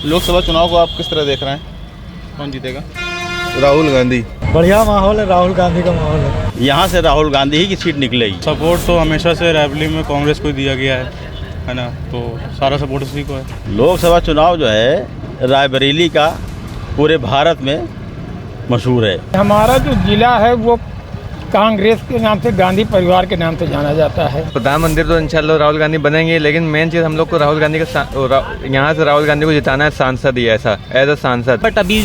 लोकसभा चुनाव को आप किस तरह देख रहे हैं, कौन जीतेगा? राहुल गांधी। बढ़िया माहौल है, राहुल गांधी का माहौल है। यहाँ से राहुल गांधी ही की सीट निकलेगी। सपोर्ट तो हमेशा से रायबरेली में कांग्रेस को दिया गया है ना, तो सारा सपोर्ट उसी को है। लोकसभा चुनाव जो है रायबरेली का पूरे भारत में मशहूर है। हमारा जो जिला है वो कांग्रेस के नाम से, गांधी परिवार के नाम से जाना जाता है। प्रधानमंत्री तो इंशाल्लाह राहुल गांधी बनेंगे, लेकिन मेन चीज़ हम लोग को राहुल गांधी का यहाँ से राहुल गांधी को जिताना है, सांसद ही ऐसा एज अ सांसद। बट अभी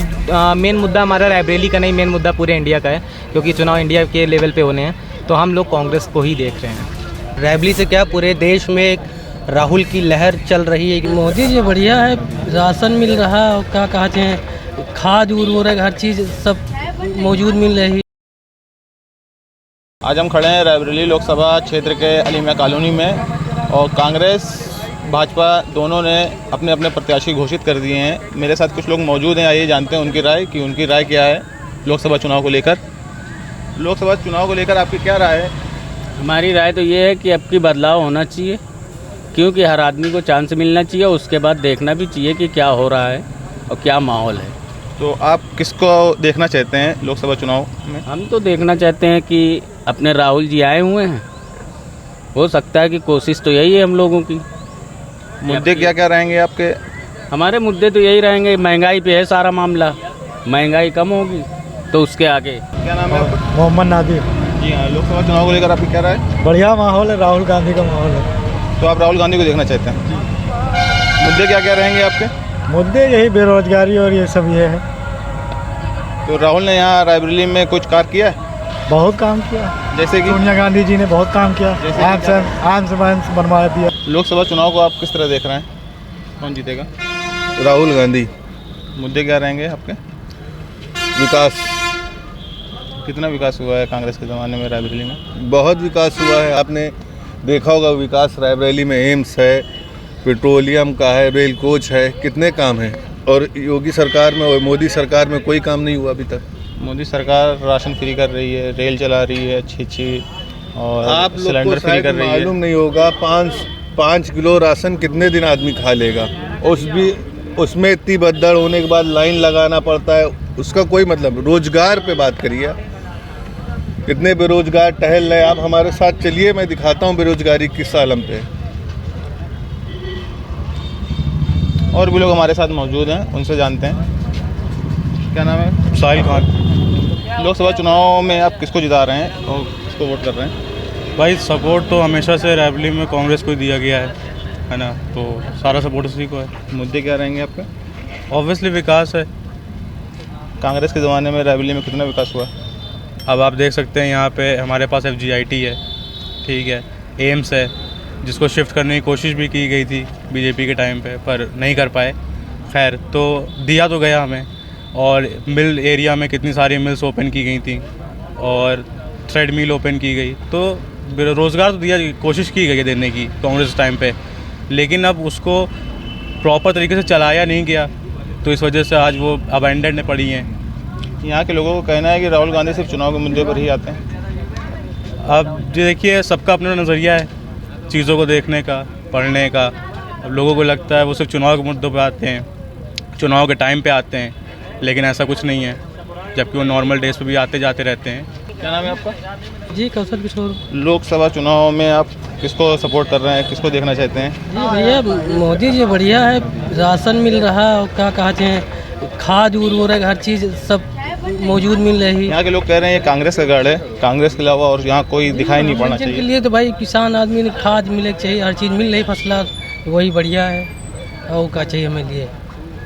मेन मुद्दा हमारा रायबरेली का नहीं, मेन मुद्दा पूरे इंडिया का है, क्योंकि चुनाव इंडिया के लेवल पे होने हैं, तो हम लोग कांग्रेस को ही देख रहे हैं। रायबरेली से क्या पूरे देश में एक राहुल की लहर चल रही है। मोदी जी बढ़िया है, राशन मिल रहा है और क्या कहते हैं, खाद उर्वरक हर चीज़ सब मौजूद मिल रही है। आज हम खड़े हैं रायबरेली लोकसभा क्षेत्र के अली मियां कॉलोनी में और कांग्रेस भाजपा दोनों ने अपने अपने प्रत्याशी घोषित कर दिए हैं। मेरे साथ कुछ लोग मौजूद हैं, आइए जानते हैं उनकी राय कि उनकी राय क्या है लोकसभा चुनाव को लेकर। लोकसभा चुनाव को लेकर आपकी क्या राय है? हमारी राय तो ये है कि अब की बदलाव होना चाहिए, क्योंकि हर आदमी को चांस मिलना चाहिए, उसके बाद देखना भी चाहिए कि क्या हो रहा है और क्या माहौल है। तो आप किसको देखना चाहते हैं लोकसभा चुनाव में? हम तो देखना चाहते हैं कि अपने राहुल जी आए हुए हैं, हो सकता है कि कोशिश तो यही है हम लोगों की। मुद्दे क्या क्या रहेंगे आपके? हमारे मुद्दे तो यही रहेंगे, महंगाई पे है सारा मामला, महंगाई कम होगी तो उसके आगे। क्या नाम है आपका? मोहम्मद नादिर। जी हाँ, लोकसभा चुनाव को लेकर आपकी क्या राय है? बढ़िया माहौल है, राहुल गांधी का माहौल है। तो आप राहुल गांधी को देखना चाहते हैं? मुद्दे क्या क्या रहेंगे आपके? मुद्दे यही बेरोजगारी और ये सब ये है। तो राहुल ने यहाँ रायबरेली में कुछ कार्य किया है? बहुत काम किया, जैसे कि सोनिया गांधी जी ने बहुत काम किया, एम्स बनवा दिया। लोकसभा चुनाव को आप किस तरह देख रहे हैं, कौन जीतेगा? राहुल गांधी। मुद्दे क्या रहेंगे आपके? विकास। कितना विकास हुआ है कांग्रेस के ज़माने में रायबरेली में? बहुत विकास हुआ है, आपने देखा होगा विकास। रायबरेली में एम्स है, पेट्रोलियम का है, रेल कोच है, कितने काम हैं। और योगी सरकार में और मोदी सरकार में कोई काम नहीं हुआ अभी तक। मोदी सरकार राशन फ्री कर रही है, रेल चला रही है अच्छी, और आप लोग सिलेंडर को फ्री कर रही है। मालूम नहीं होगा 5 किलो राशन कितने दिन आदमी खा लेगा। उसमें इतनी भद्दड़ होने के बाद लाइन लगाना पड़ता है, उसका कोई मतलब। रोजगार पे बात करिए, कितने बेरोजगार टहल रहे हैं। आप हमारे साथ चलिए, मैं दिखाता हूँ बेरोजगारी किस आलम पे। और भी लोग हमारे साथ मौजूद हैं, उनसे जानते हैं। क्या नाम है? साहिल खान। लोकसभा चुनाव में आप किसको जिता रहे हैं और किसको वोट कर रहे हैं? भाई सपोर्ट तो हमेशा से रायबरेली में कांग्रेस को दिया गया है ना, तो सारा सपोर्ट उसी को है। मुद्दे क्या रहेंगे आपके? ऑब्वियसली विकास है। कांग्रेस के ज़माने में रायबरेली में कितना विकास हुआ? अब आप देख सकते हैं यहाँ पे हमारे पास FGIT है, ठीक है, एम्स है, जिसको शिफ्ट करने की कोशिश भी की गई थी बीजेपी के टाइम पे, पर नहीं कर पाए। खैर, तो दिया तो गया हमें। और मिल एरिया में कितनी सारी मिल्स ओपन की गई थी और थ्रेड मिल ओपन की गई, तो रोज़गार तो दिया, कोशिश की गई है देने की कांग्रेस टाइम पे, लेकिन अब उसको प्रॉपर तरीके से चलाया नहीं गया, तो इस वजह से आज वो अबैंडन में पड़ी हैं। यहाँ के लोगों का कहना है कि राहुल गांधी सिर्फ चुनाव के मुद्दे पर ही आते हैं। अब देखिए, सबका अपना नज़रिया है चीज़ों को देखने का, पढ़ने का। अब लोगों को लगता है वो सिर्फ चुनाव के मुद्दों पे आते हैं, चुनाव के टाइम पे आते हैं, लेकिन ऐसा कुछ नहीं है, जबकि वो नॉर्मल डेज पे भी आते जाते रहते हैं। क्या नाम है आपका? जी कौशल किशोर। लोकसभा चुनाव में आप किसको सपोर्ट कर रहे हैं, किसको देखना चाहते हैं? जी भैया, मोदी जी बढ़िया है, राशन मिल रहा है और क्या कहते हैं, खाद उर्वरक हर चीज़ सब मौजूद मिल रही है। यहाँ के लोग कह रहे हैं ये कांग्रेस का गढ़ है, कांग्रेस के अलावा और यहाँ कोई दिखाई नहीं पड़ना चाहिए। के लिए तो भाई किसान आदमी ने खाद मिले चाहिए, हर चीज़ मिल रही, फसला वही बढ़िया है, और क्या चाहिए हमें लिए।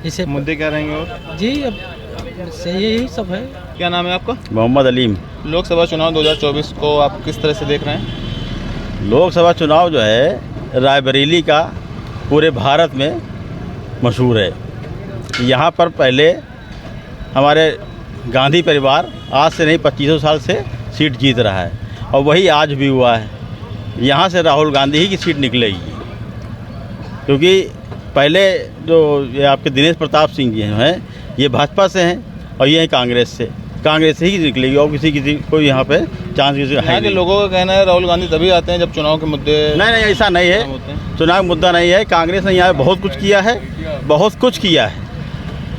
जैसे मुद्दे क्या रहेंगे और? जी अब से यही सब है। क्या नाम है आपका? मोहम्मद अलीम। लोकसभा चुनाव 2024 को आप किस तरह से देख रहे हैं? लोकसभा चुनाव जो है रायबरेली का पूरे भारत में मशहूर है। यहाँ पर पहले हमारे गांधी परिवार आज से नहीं 2500 साल से सीट जीत रहा है, और वही आज भी हुआ है। यहाँ से राहुल गांधी ही की सीट निकलेगी, क्योंकि पहले जो ये आपके दिनेश प्रताप सिंह जी हैं, ये भाजपा से हैं और ये हैं कांग्रेस से। कांग्रेस ही निकलेगी और किसी कोई यहाँ पे चांस किसी यहाँ के लोगों का कहना है राहुल गांधी तभी आते हैं जब चुनाव के मुद्दे। नहीं, ऐसा नहीं है, चुनाव मुद्दा नहीं है। कांग्रेस ने यहाँ बहुत कुछ किया है, बहुत कुछ किया है।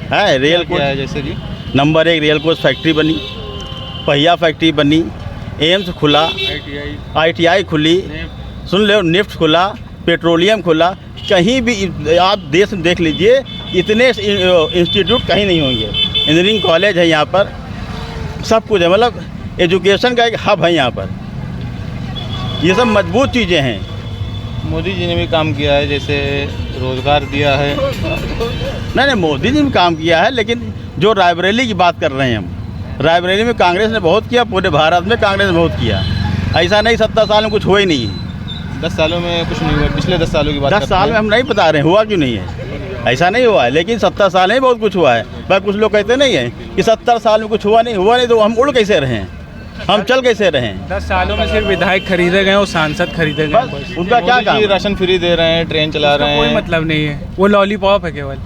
है रेल क्या कोच है जैसे कि नंबर 1 रेल कोच फैक्ट्री बनी, पहिया फैक्ट्री बनी, एम्स खुला, ITI खुली, सुन लो निफ्ट खुला, पेट्रोलियम खुला। कहीं भी आप देश में देख लीजिए इतने इंस्टीट्यूट कहीं नहीं होंगे। इंजीनियरिंग कॉलेज है यहाँ पर, सब कुछ है, मतलब एजुकेशन का एक हब है यहाँ पर। ये सब मजबूत चीज़ें हैं। मोदी जी ने भी काम किया है, जैसे रोजगार दिया है। नहीं मोदी जी ने काम किया है, लेकिन जो रायबरेली की बात कर रहे हैं हम, रायबरेली में कांग्रेस ने बहुत किया, पूरे भारत में कांग्रेस ने बहुत किया। ऐसा नहीं 70 साल में कुछ हुआ ही नहीं है। 10 सालों में कुछ नहीं हुआ, पिछले 10 सालों की बात 10 साल में हम नहीं बता रहे हैं हुआ क्यों नहीं है, ऐसा नहीं हुआ है, लेकिन 70 साल में बहुत कुछ हुआ है। पर कुछ लोग कहते नहीं है कि 70 साल में कुछ हुआ नहीं तो हम उड़ कैसे रहे हैं, हम चल कैसे रहे हैं। 10 सालों में सिर्फ विधायक खरीदे गए और सांसद खरीदे गए, बस उनका क्या काम है? राशन फ्री दे रहे हैं, ट्रेन चला रहे हैं, कोई मतलब नहीं है। वो लॉलीपॉप है, केवल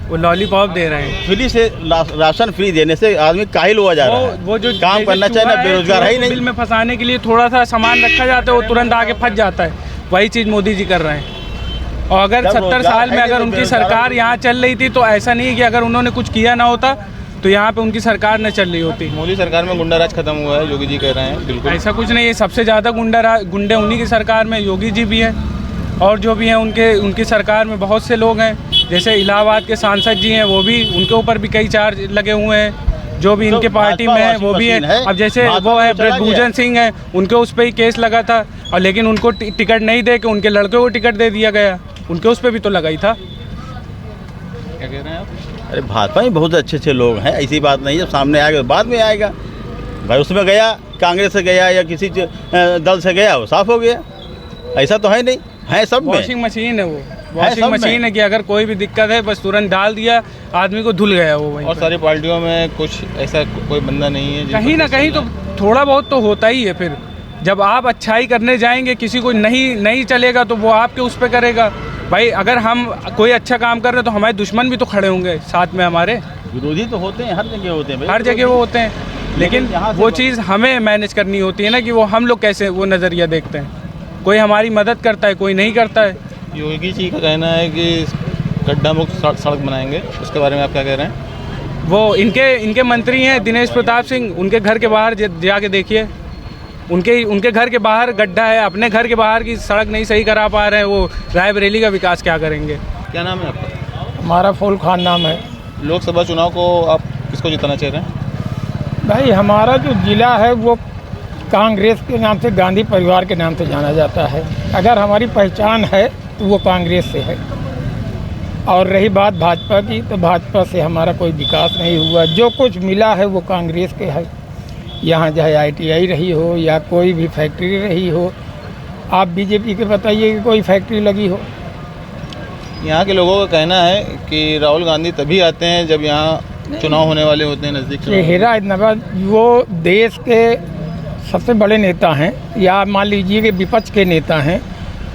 वो लॉलीपॉप दे रहे हैं। फ्री से राशन फ्री देने से आदमी काहिल हुआ जा रहा है। वो जो काम करना चाहिए ना, बेरोजगार है ही नहीं। बिल में फंसाने के लिए थोड़ा सा सामान रखा जाता है, वो तुरंत आके फंस जाता है। वही चीज़ मोदी जी कर रहे हैं। और अगर 70 साल में अगर उनकी सरकार यहाँ चल रही थी तो ऐसा नहीं है कि अगर उन्होंने कुछ किया ना होता तो यहाँ पे उनकी सरकार न चल रही होती। मोदी सरकार में गुंडा राज खत्म हुआ है, योगी जी कह रहे हैं। बिल्कुल ऐसा कुछ नहीं है, सबसे ज़्यादा गुंडे उन्हीं की सरकार में, योगी जी भी हैं और जो भी हैं उनकी सरकार में बहुत से लोग हैं। जैसे इलाहाबाद के सांसद जी हैं, वो भी, उनके ऊपर भी कई चार्ज लगे हुए हैं। जो भी इनके पार्टी में है वो भी है। अब जैसे वो है ब्रजभूषण सिंह है, उनके उस पर ही केस लगा था, और लेकिन उनको टिकट नहीं दे के उनके लड़के को टिकट दे दिया गया। उनके उस पर भी तो लगा ही था। क्या कह रहे हैं आप? अरे भाजपा में बहुत अच्छे लोग हैं, ऐसी बात नहीं है। जब सामने आएगा बाद में आएगा भाई। उसमें गया, कांग्रेस से गया या किसी दल से गया, वो साफ हो गया। ऐसा तो है नहीं, है सब में। वॉशिंग मशीन है वो, वॉशिंग मशीन है कि अगर कोई भी दिक्कत है बस तुरंत डाल दिया, आदमी को धुल गया वो। और सारी पार्टियों में कुछ ऐसा कोई बंदा नहीं है, कहीं ना कहीं तो थोड़ा बहुत तो होता ही है। फिर जब आप अच्छाई करने जाएंगे, किसी को नहीं चलेगा तो वो आपके उस पर करेगा। भाई अगर हम कोई अच्छा काम कर रहे हैं तो हमारे दुश्मन भी तो खड़े होंगे साथ में, हमारे विरोधी तो होते हैं, हर जगह होते हैं, हर जगह वो होते हैं। लेकिन वो चीज़ हमें मैनेज करनी होती है ना, कि वो हम लोग कैसे वो नज़रिया देखते हैं। कोई हमारी मदद करता है, कोई नहीं करता है। योगी जी का कहना है कि गड्ढा मुक्त सड़क बनाएंगे, उसके बारे में आप क्या कह रहे हैं? वो इनके मंत्री हैं दिनेश प्रताप सिंह, उनके घर के बाहर जाके देखिए, उनके घर के बाहर गड्ढा है। अपने घर के बाहर की सड़क नहीं सही करा पा रहे हैं, वो रायबरेली का विकास क्या करेंगे? क्या नाम है आपका? हमारा फूल खान नाम है। लोकसभा चुनाव को आप किसको जिताना चाह रहे हैं? भाई हमारा जो ज़िला है वो कांग्रेस के नाम से, गांधी परिवार के नाम से जाना जाता है। अगर हमारी पहचान है तो वो कांग्रेस से है। और रही बात भाजपा की, तो भाजपा से हमारा कोई विकास नहीं हुआ। जो कुछ मिला है वो कांग्रेस के है। यहाँ चाहे ITI रही हो या कोई भी फैक्ट्री रही हो, आप बीजेपी के बताइए कि कोई फैक्ट्री लगी हो। यहाँ के लोगों का कहना है कि राहुल गांधी तभी आते हैं जब यहाँ चुनाव होने वाले होते हैं, नज़दीक। चेहरा इतना, वो देश के सबसे बड़े नेता हैं, या मान लीजिए कि विपक्ष के नेता हैं,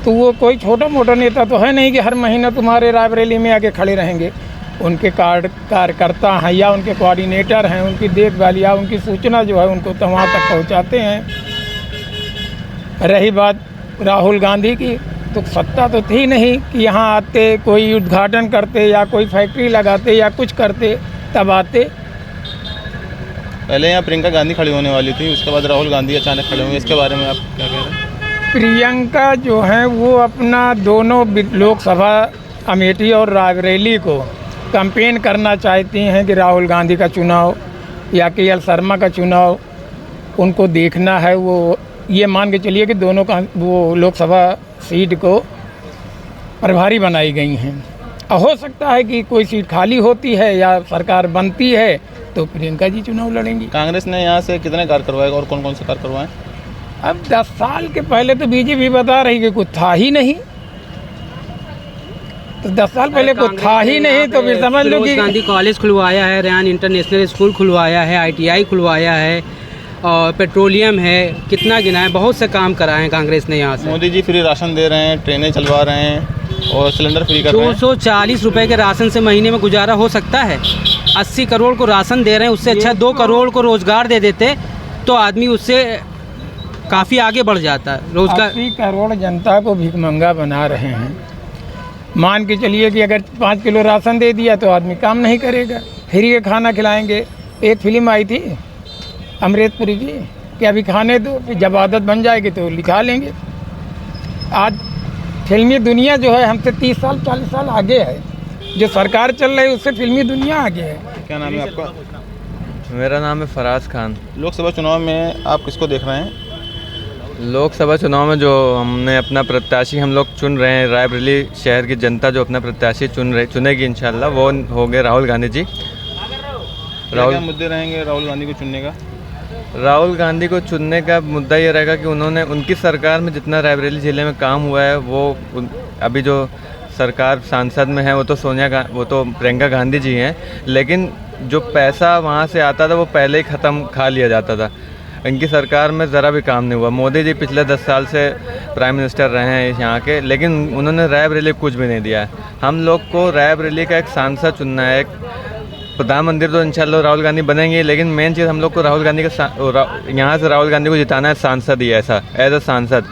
तो वो कोई छोटा मोटा नेता तो है नहीं कि हर महीना तुम्हारे रायबरेली में आके खड़े रहेंगे। उनके कार्यकर्ता हैं या उनके कोऑर्डिनेटर हैं, उनकी देखभाल या उनकी सूचना जो है उनको तो वहाँ तक पहुँचाते हैं। रही बात राहुल गांधी की, तो सत्ता तो थी नहीं कि यहाँ आते, कोई उद्घाटन करते या कोई फैक्ट्री लगाते या कुछ करते, तब आते। पहले यहाँ प्रियंका गांधी खड़ी होने वाली थी, उसके बाद राहुल गांधी अचानक खड़े हुए, इसके बारे में आप क्या कह रहे हैं? प्रियंका जो है वो अपना दोनों लोकसभा अमेठी और रायबरेली को कैंपेन करना चाहती हैं कि राहुल गांधी का चुनाव या KL शर्मा का चुनाव उनको देखना है। वो ये मान के चलिए कि दोनों का वो लोकसभा सीट को प्रभारी बनाई गई हैं। हो सकता है कि कोई सीट खाली होती है या सरकार बनती है तो प्रियंका जी चुनाव लड़ेंगी। कांग्रेस ने यहाँ से कितने कार्य करवाए और कौन कौन से कार्य करवाए? अब 10 साल के पहले तो बीजेपी बता रही कि कुछ था ही नहीं, तो 10 साल पहले कुछ था ही नहीं, तो फिर समझ लो कि गांधी कॉलेज खुलवाया है, रेयान इंटरनेशनल स्कूल खुलवाया है, ITI खुलवाया है, और पेट्रोलियम है, कितना गिना है, बहुत से काम कराए हैं कांग्रेस ने यहाँ से। मोदी जी फ्री राशन दे रहे हैं, ट्रेनें चलवा रहे हैं और सिलेंडर फ्री कर रहे हैं। 240 रुपए के राशन से महीने में गुजारा हो सकता है? 80 करोड़ को राशन दे रहे हैं, उससे अच्छा 2 करोड़ को रोजगार दे देते तो आदमी उससे काफ़ी आगे बढ़ जाता है। रोजगार 80 करोड़ जनता को भिखमंगा बना रहे हैं। मान के चलिए कि अगर 5 किलो राशन दे दिया तो आदमी काम नहीं करेगा, फ्री का खाना खिलाएंगे। एक फिल्म आई थी अमृतपुरी की कि अभी खाने दो, जब आदत बन जाएगी तो लिखा लेंगे। आज फिल्मी दुनिया जो है हमसे 30 साल 40 साल आगे है, जो सरकार चल रही है उससे फिल्मी दुनिया आगे है। क्या नाम है आपका? मेरा नाम है फराज खान। लोकसभा चुनाव में आप किसको देख रहे हैं? लोकसभा चुनाव में जो हमने अपना प्रत्याशी हम लोग चुन रहे हैं, रायबरेली शहर की जनता जो अपना प्रत्याशी चुनेगी इंशाल्लाह, वो हो गए राहुल गांधी जी। क्या मुद्दे रहेंगे राहुल गांधी को चुनने का? राहुल गांधी को चुनने का मुद्दा ये रहेगा कि उनकी सरकार में जितना रायबरेली ज़िले में काम हुआ है वो अभी जो सरकार सांसद में है वो तो प्रियंका गांधी जी हैं, लेकिन जो पैसा वहाँ से आता था वो पहले ही खा लिया जाता था। इनकी सरकार में ज़रा भी काम नहीं हुआ। मोदी जी पिछले 10 साल से प्राइम मिनिस्टर रहे हैं यहाँ के, लेकिन उन्होंने रायबरेली कुछ भी नहीं दिया है। हम लोग को रायबरेली का एक सांसद चुनना है। एक प्रधानमंत्री तो इंशाल्लाह राहुल गांधी बनेंगे, लेकिन मेन चीज़ हम लोग को राहुल गांधी का यहाँ से राहुल गांधी को जिताना है, सांसद ही ऐसा एज अ सांसद।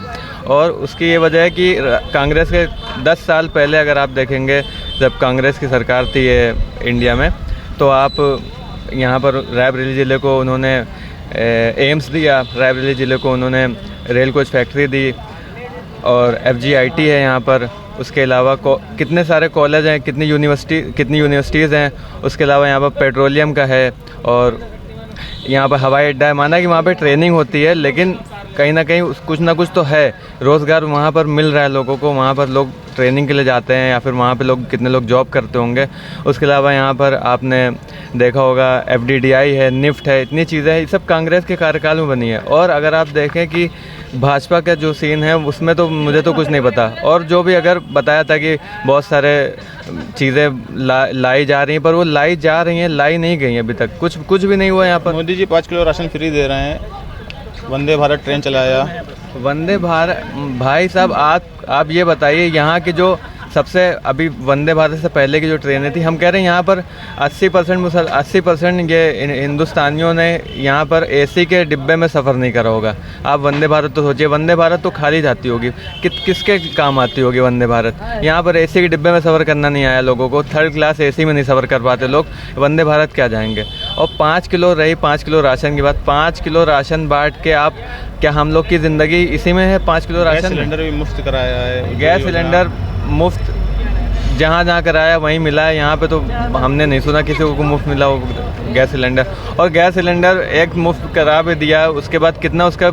और उसकी ये वजह है कि कांग्रेस के 10 साल पहले अगर आप देखेंगे, जब कांग्रेस की सरकार थी ये इंडिया में, तो आप यहाँ पर रायबरेली ज़िले को उन्होंने एम्स दिया, रायबरेली ज़िले को उन्होंने रेल कोच फैक्ट्री दी और FGIT है यहाँ पर। उसके अलावा कितने सारे कॉलेज हैं, कितनी यूनिवर्सिटीज़ हैं। उसके अलावा यहाँ पर पेट्रोलियम का है और यहाँ पर हवाई अड्डा है। माना कि वहाँ पे ट्रेनिंग होती है, लेकिन कहीं ना कहीं कुछ ना कुछ तो है, रोज़गार वहाँ पर मिल रहा है लोगों को। वहाँ पर लोग ट्रेनिंग के लिए जाते हैं या फिर वहाँ पे कितने लोग जॉब करते होंगे। उसके अलावा यहाँ पर आपने देखा होगा FDDI है, निफ्ट है, इतनी चीज़ें हैं, ये सब कांग्रेस के कार्यकाल में बनी है। और अगर आप देखें कि भाजपा का जो सीन है उसमें तो मुझे तो कुछ नहीं पता। और जो भी अगर बताया था कि बहुत सारे चीज़ें लाई जा रही हैं, पर वो लाई जा रही हैं, लाई नहीं गई हैं अभी तक। कुछ भी नहीं हुआ यहाँ पर। Modi ji 5 kilo ration free दे रहे हैं, वंदे भारत ट्रेन चलाया। वंदे भारत भाई साहब, आप ये बताइए, यहाँ की जो सबसे अभी वंदे भारत से पहले की जो ट्रेनें थी, हम कह रहे हैं यहाँ पर 80% ये हिंदुस्तानियों ने यहाँ पर AC के डिब्बे में सफ़र नहीं करा होगा। आप वंदे भारत तो सोचिए, वंदे भारत तो खाली जाती होगी, किसके काम आती होगी वंदे भारत? यहाँ पर AC के डिब्बे में सफ़र करना नहीं आया लोगों को, 3rd क्लास AC में नहीं सफ़र कर पाते लोग, वंदे भारत क्या जाएंगे? और 5 किलो राशन की बात, 5 किलो राशन बांट के आप क्या हम लोग की ज़िंदगी इसी में है? 5 किलो राशन, सिलेंडर भी मुफ्त कराया है, गैस सिलेंडर मुफ्त जहाँ कराया वहीं मिला है। यहाँ पे तो हमने नहीं सुना किसी को मुफ्त मिला हो गैस सिलेंडर। और गैस सिलेंडर एक मुफ्त करा भी दिया, उसके बाद कितना उसका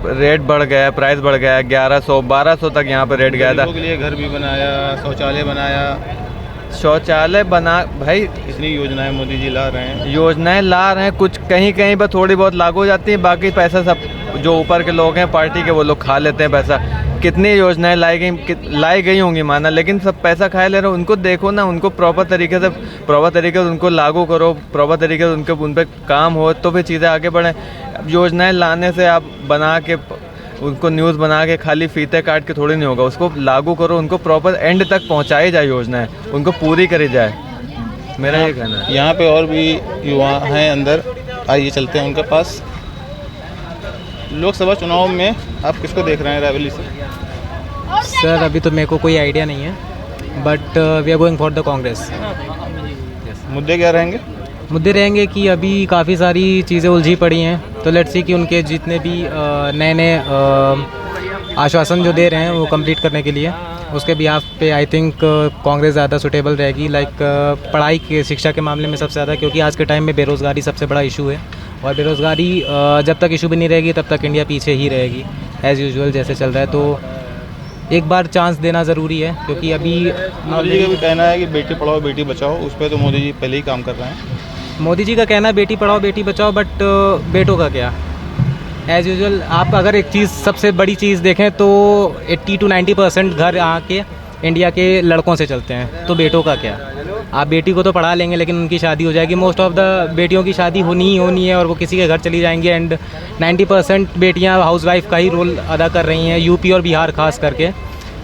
रेट बढ़ गया, प्राइस बढ़ गया, 1100-1200 तक यहाँ पे रेट गया था। लोगों के लिए घर भी बनाया, शौचालय बना, भाई इतनी योजनाएं मोदी जी ला रहे हैं, कुछ कहीं पर थोड़ी बहुत लागू हो जाती है, बाकी पैसा सब जो ऊपर के लोग हैं पार्टी के वो लोग खा लेते हैं पैसा। कितनी योजनाएं लाई गई होंगी माना, लेकिन सब पैसा खाए ले रहे हो। उनको देखो ना, उनको प्रॉपर तरीके से उनको लागू करो, प्रॉपर तरीके से उन पर काम हो, तो फिर चीज़ें आगे बढ़ें। योजनाएं लाने से आप बना के उनको न्यूज़ बना के खाली फीते काट के थोड़ी नहीं होगा, उसको लागू करो, उनको प्रॉपर एंड तक पहुंचाई जाए, योजनाएं उनको पूरी करी जाए, मेरा ये कहना है। यहाँ पे और भी युवा हैं अंदर, आइए चलते हैं उनके पास। लोकसभा चुनाव में आप किसको देख रहे हैं रायबरेली से? सर अभी तो मेरे को कोई आइडिया नहीं है, but we are going for the Congress. मुद्दे क्या रहेंगे? मुद्दे रहेंगे कि अभी काफ़ी सारी चीज़ें उलझी पड़ी हैं, तो लेट्स सी कि उनके जितने भी नए आश्वासन जो दे रहे हैं वो कंप्लीट करने के लिए, उसके बिहाफ पे आई थिंक कांग्रेस ज़्यादा सुटेबल रहेगी। लाइक पढ़ाई के शिक्षा के मामले में सबसे ज़्यादा, क्योंकि आज के टाइम में बेरोज़गारी सबसे बड़ा इशू है, और बेरोज़गारी जब तक इशू भी नहीं रहेगी तब तक इंडिया पीछे ही रहेगी एज़ यूजुअल जैसे चल रहा है। तो एक बार चांस देना ज़रूरी है, क्योंकि अभी मोदी जी का भी कहना है कि बेटी पढ़ाओ बेटी बचाओ, उस पर तो मोदी जी पहले ही काम कर रहे हैं। मोदी जी का कहना है बेटी पढ़ाओ बेटी बचाओ, बट बेटों का क्या? एज़ यूजुअल आप अगर एक चीज़ सबसे बड़ी चीज़ देखें तो 80 to 90% घर यहाँ के इंडिया के लड़कों से चलते हैं, तो बेटों का क्या? आप बेटी को तो पढ़ा लेंगे लेकिन उनकी शादी हो जाएगी, मोस्ट ऑफ द बेटियों की शादी होनी ही होनी है और वो किसी के घर चली जाएंगी। एंड 90% बेटियाँ हाउसवाइफ का ही रोल अदा कर रही हैं, यूपी और बिहार खास करके।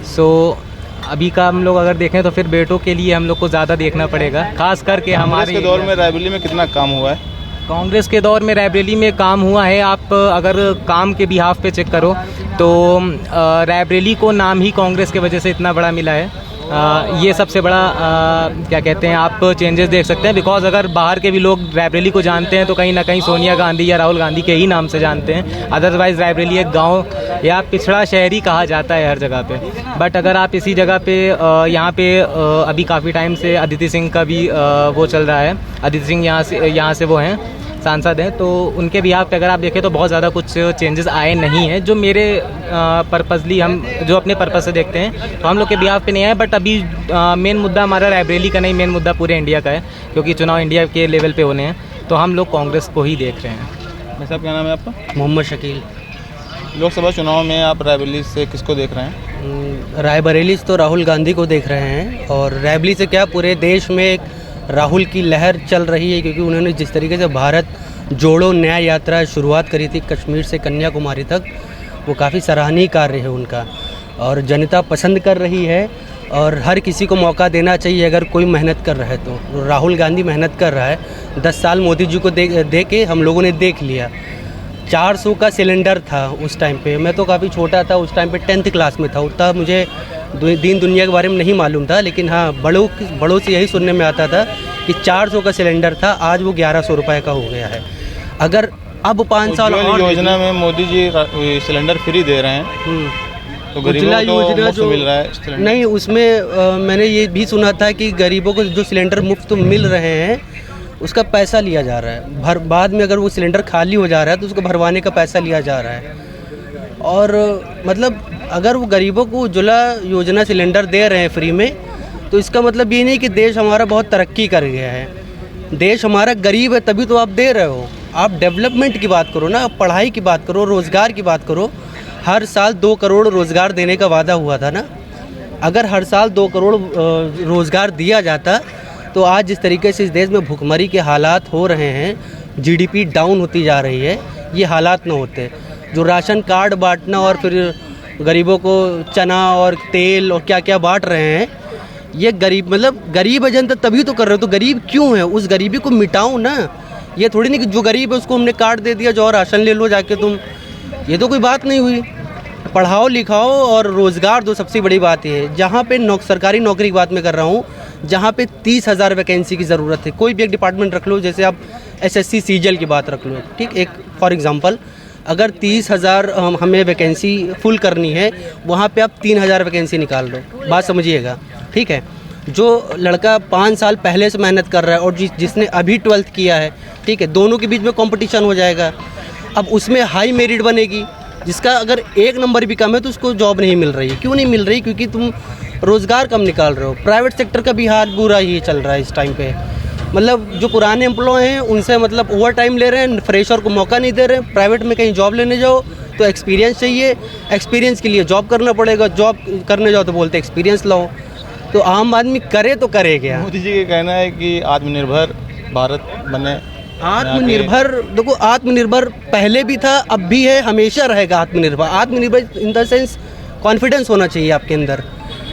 सो अभी का हम लोग अगर देखें तो फिर बेटों के लिए हम लोग को ज़्यादा देखना पड़ेगा, खास करके हमारे दौर में रायबरेली में कितना काम हुआ है? कांग्रेस के दौर में रायबरेली में काम हुआ है। आप अगर काम के बिहाफ पे चेक करो तो रायबरेली को नाम ही कांग्रेस की वजह से इतना बड़ा मिला है। ये सबसे बड़ा क्या कहते हैं आप चेंजेस देख सकते हैं। बिकॉज अगर बाहर के भी लोग रायबरेली को जानते हैं तो कहीं ना कहीं सोनिया गांधी या राहुल गांधी के ही नाम से जानते हैं। अदरवाइज़ रायबरेली एक गांव या पिछड़ा शहर ही कहा जाता है हर जगह पे। बट अगर आप इसी जगह पे यहाँ पे अभी काफ़ी टाइम से अदिति सिंह का भी वो चल रहा है। अदिति सिंह यहाँ से वो हैं सांसद हैं, तो उनके बिहाफ पे अगर आप देखें तो बहुत ज़्यादा कुछ चेंजेस आए नहीं हैं जो मेरे पर्पसली हम जो अपने पर्पस से देखते हैं तो हम लोग के बिहाफ पे नहीं आए। बट अभी मेन मुद्दा हमारा रायबरेली का नहीं, मेन मुद्दा पूरे इंडिया का है क्योंकि चुनाव इंडिया के लेवल पे होने हैं तो हम लोग कांग्रेस को ही देख रहे हैं। भाई साहब क्या नाम है आपका? मोहम्मद शकील। लोकसभा चुनाव में आप रायबरेली से किसको देख रहे हैं? रायबरेली से तो राहुल गांधी को देख रहे हैं और रायबरेली से क्या पूरे देश में एक राहुल की लहर चल रही है क्योंकि उन्होंने जिस तरीके से भारत जोड़ो न्याय यात्रा शुरुआत करी थी कश्मीर से कन्याकुमारी तक, वो काफ़ी सराहनीय कार्य है उनका और जनता पसंद कर रही है और हर किसी को मौका देना चाहिए अगर कोई मेहनत कर रहा है तो। राहुल गांधी मेहनत कर रहा है, 10 साल मोदी जी को दे के हम लोगों ने देख लिया। 400 का सिलेंडर था उस टाइम पे, मैं तो काफ़ी छोटा था उस टाइम पे 10th क्लास में था, उतना मुझे दीन दुनिया के बारे में नहीं मालूम था। लेकिन हाँ बड़ों से यही सुनने में आता था कि 400 का सिलेंडर था, आज वो 1100 रुपये का हो गया है। अगर अब 5 साल और योजना में मोदी जी सिलेंडर फ्री दे रहे हैं तो गरीबों को मुफ्त मिल रहा है नहीं, उसमें मैंने ये भी सुना था कि गरीबों को जो सिलेंडर मुफ्त मिल रहे हैं उसका पैसा लिया जा रहा है। बाद में अगर वो सिलेंडर खाली हो जा रहा है तो उसको भरवाने का पैसा लिया जा रहा है। और मतलब अगर वो गरीबों को उज्ज्वला योजना सिलेंडर दे रहे हैं फ्री में तो इसका मतलब ये नहीं कि देश हमारा बहुत तरक्की कर गया है। देश हमारा गरीब है तभी तो आप दे रहे हो। आप डेवलपमेंट की बात करो ना, आप पढ़ाई की बात करो, रोज़गार की बात करो। हर साल 2 करोड़ रोज़गार देने का वादा हुआ था ना। अगर हर साल 2 करोड़ रोज़गार दिया जाता तो आज जिस तरीके से इस देश में भुखमरी के हालात हो रहे हैं, जीडीपी डाउन होती जा रही है, ये हालात ना होते। जो राशन कार्ड बांटना और फिर गरीबों को चना और तेल और क्या क्या बांट रहे हैं, ये गरीब मतलब गरीब है जनता तभी तो कर रहे हो। तो गरीब क्यों है? उस गरीबी को मिटाओ ना। ये थोड़ी नहीं कि जो गरीब है उसको हमने कार्ड दे दिया, जाओ राशन ले लो जाके तुम। ये तो कोई बात नहीं हुई। पढ़ाओ लिखाओ और रोज़गार दो, सबसे बड़ी बात ये है। जहाँ पे सरकारी नौकरी की बात मैं कर रहा हूँ, जहाँ पे 30,000 वैकेंसी की ज़रूरत है, कोई भी एक डिपार्टमेंट रख लो, जैसे आप SSC सीजल की बात रख लो, ठीक, एक फॉर एग्जांपल, अगर 30,000 हमें वैकेंसी फुल करनी है, वहाँ पे आप 3,000 वैकेंसी निकाल लो। बात समझिएगा, ठीक है। जो लड़का 5 साल पहले से मेहनत कर रहा है और जिसने अभी 12th किया है, ठीक है, दोनों के बीच में कंपटीशन हो जाएगा। अब उसमें हाई मेरिट बनेगी, जिसका अगर 1 नंबर भी कम है तो उसको जॉब नहीं मिल रही है। क्यों नहीं मिल रही? क्योंकि तुम रोज़गार कम निकाल रहे हो। प्राइवेट सेक्टर का भी हाल बुरा ही चल रहा है इस टाइम पे। मतलब जो पुराने एम्प्लॉय हैं उनसे मतलब ओवर टाइम ले रहे हैं, फ्रेशर को मौका नहीं दे रहे हैं। प्राइवेट में कहीं जॉब लेने जाओ तो एक्सपीरियंस चाहिए, एक्सपीरियंस के लिए जॉब करना पड़ेगा, जॉब करने जाओ तो बोलते एक्सपीरियंस लाओ। तो आम आदमी करे तो करे क्या? मोदी जी का कहना है कि आत्मनिर्भर भारत बने। आत्मनिर्भर, देखो आत्मनिर्भर पहले भी था, अब भी है, हमेशा रहेगा आत्मनिर्भर। आत्मनिर्भर इन द सेंस कॉन्फिडेंस होना चाहिए आपके अंदर,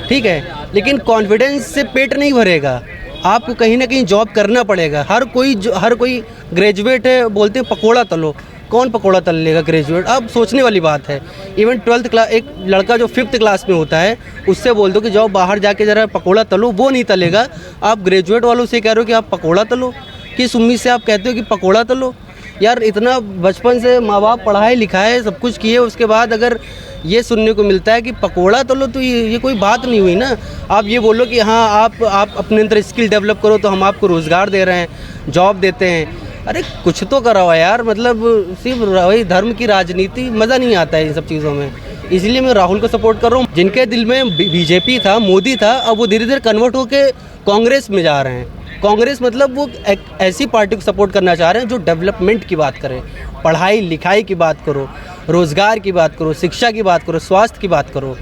ठीक है। लेकिन कॉन्फिडेंस से पेट नहीं भरेगा, आपको कहीं ना कहीं जॉब करना पड़ेगा। हर कोई ग्रेजुएट है, बोलते हैं पकोड़ा तलो। कौन पकोड़ा तल लेगा ग्रेजुएट? अब सोचने वाली बात है। इवन 12th क्लास, एक लड़का जो 5th क्लास में होता है उससे बोल दो कि जाओ बाहर जाके ज़रा पकोड़ा तलो, वो नहीं तलेगा। आप ग्रेजुएट वालों से कह रहे हो कि आप पकोड़ा तलो, किस उम्मीद से आप कहते हो कि पकोड़ा तलो? यार इतना बचपन से माँ बाप पढ़ाए लिखाए सब कुछ किए, उसके बाद अगर ये सुनने को मिलता है कि पकोड़ा तलो, तो ये कोई बात नहीं हुई ना। आप ये बोलो कि हाँ आप अपने अंदर स्किल डेवलप करो तो हम आपको रोज़गार दे रहे हैं, जॉब देते हैं। अरे कुछ तो कराओ यार। मतलब सिर्फ वही धर्म की राजनीति, मज़ा नहीं आता है इन सब चीज़ों में। इसलिए मैं राहुल को सपोर्ट कर रहा हूँ। जिनके दिल में बीजेपी था, मोदी था, अब वो धीरे धीरे कन्वर्ट होकर कांग्रेस में जा रहे हैं। कांग्रेस मतलब वो एक ऐसी पार्टी को सपोर्ट करना चाह रहे हैं जो डेवलपमेंट की बात करे, पढ़ाई लिखाई की बात करो, रोज़गार की बात करो, शिक्षा की बात करो, स्वास्थ्य की बात करो।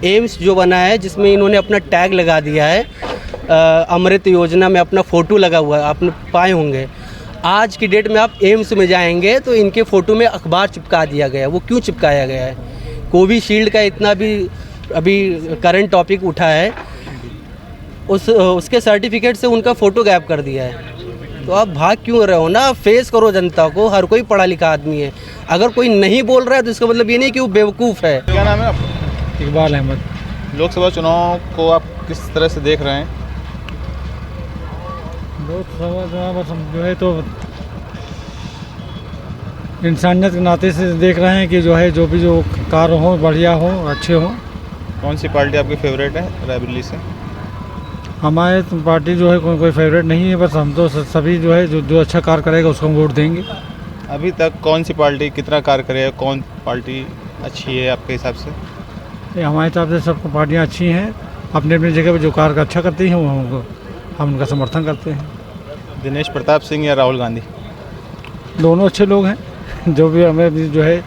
एम्स जो बना है जिसमें इन्होंने अपना टैग लगा दिया है, अमृत योजना में अपना फ़ोटो लगा हुआ है, आपने पाए होंगे। आज की डेट में आप एम्स में जाएंगे तो इनके फ़ोटो में अखबार चिपका दिया गया है। वो क्यों चिपकाया गया है? कोविशील्ड का इतना भी अभी करंट टॉपिक उठा है, उसके सर्टिफिकेट से उनका फ़ोटो गायब कर दिया है। तो आप भाग क्यों रहे हो ना, फेस करो जनता को। हर कोई पढ़ा लिखा आदमी है, अगर कोई नहीं बोल रहा है तो इसका मतलब ये नहीं कि वो बेवकूफ़ है। क्या नाम है आपका? इकबाल अहमद। लोकसभा चुनाव को आप किस तरह से देख रहे हैं? लोकसभा चुनाव जो है तो इंसानियत के नाते से देख रहे हैं कि जो है जो भी जो कार्य हो बढ़िया हो, अच्छे हो। कौन सी पार्टी आपकी फेवरेट है रायबरेली से? हमारे पार्टी जो है कोई फेवरेट नहीं है, बस हम तो सभी जो है जो अच्छा कार्य करेगा उसको हम वोट देंगे। अभी तक कौन सी पार्टी कितना कार्य करे, कौन पार्टी अच्छी है आपके हिसाब से? हमारे हिसाब से सब पार्टियाँ अच्छी हैं, अपने अपनी जगह पर जो कार्य अच्छा करती हैं वो हम उनका समर्थन करते हैं। दिनेश प्रताप सिंह या राहुल गांधी? दोनों अच्छे लोग हैं, जो भी हमें जो है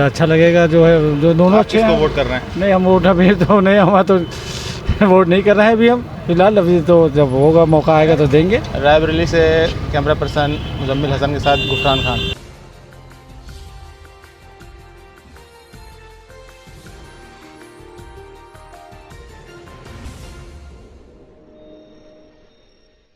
अच्छा लगेगा, जो है जो दोनों आप अच्छे किसको हैं। वोट कर रहे हैं? नहीं, हम वोट अभी तो नहीं, हमारा तो वोट नहीं कर रहे हैं अभी हम फिलहाल। अभी तो जब होगा मौका आएगा तो देंगे। रायबरेली से कैमरा पर्सन मुजम्मिल हसन के साथ गुफरान खान।